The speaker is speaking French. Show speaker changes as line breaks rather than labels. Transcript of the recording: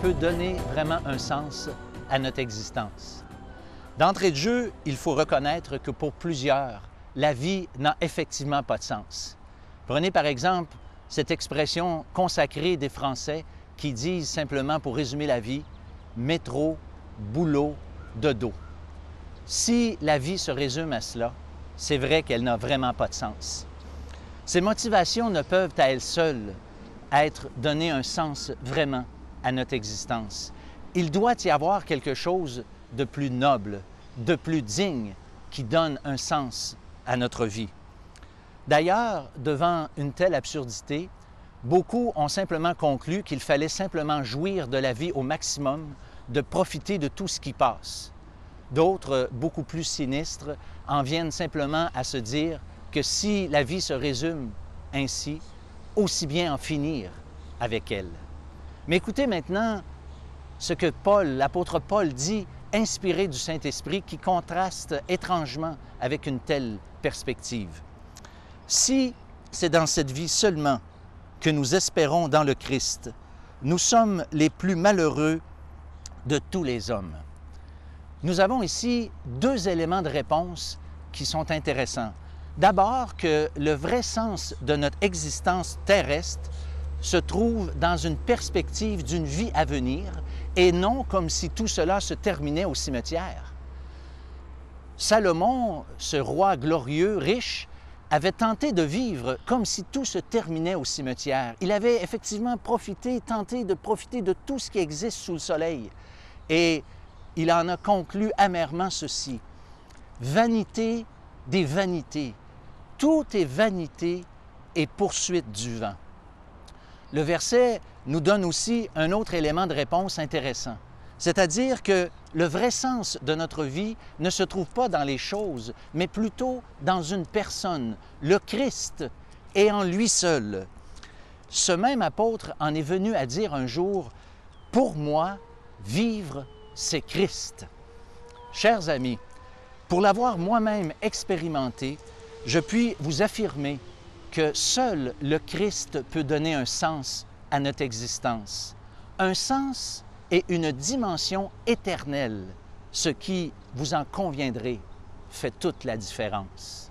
peut donner vraiment un sens à notre existence. D'entrée de jeu, il faut reconnaître que pour plusieurs, la vie n'a effectivement pas de sens. Prenez par exemple cette expression consacrée des Français qui disent simplement, pour résumer la vie, métro, boulot, dodo. Si la vie se résume à cela, c'est vrai qu'elle n'a vraiment pas de sens. Ces motivations ne peuvent à elles seules donner un sens vraiment à notre existence. Il doit y avoir quelque chose de plus noble, de plus digne, qui donne un sens à notre vie. D'ailleurs, devant une telle absurdité, beaucoup ont simplement conclu qu'il fallait simplement jouir de la vie au maximum, de profiter de tout ce qui passe. D'autres, beaucoup plus sinistres, en viennent simplement à se dire que si la vie se résume ainsi, aussi bien en finir avec elle. Mais écoutez maintenant ce que l'apôtre Paul dit, inspiré du Saint-Esprit, qui contraste étrangement avec une telle perspective. Si c'est dans cette vie seulement que nous espérons dans le Christ, nous sommes les plus malheureux de tous les hommes. Nous avons ici deux éléments de réponse qui sont intéressants. D'abord, que le vrai sens de notre existence terrestre se trouve dans une perspective d'une vie à venir et non comme si tout cela se terminait au cimetière. Salomon, ce roi glorieux, riche, avait tenté de vivre comme si tout se terminait au cimetière. Il avait effectivement tenté de profiter de tout ce qui existe sous le soleil. Et il en a conclu amèrement ceci: vanité des vanités, tout est vanité et poursuite du vent. Le verset nous donne aussi un autre élément de réponse intéressant, c'est-à-dire que le vrai sens de notre vie ne se trouve pas dans les choses, mais plutôt dans une personne, le Christ, et en lui seul. Ce même apôtre en est venu à dire un jour: « Pour moi, vivre, c'est Christ. » Chers amis, pour l'avoir moi-même expérimenté, je puis vous affirmer que seul le Christ peut donner un sens à notre existence, un sens et une dimension éternelle, ce qui, vous en conviendrez, fait toute la différence.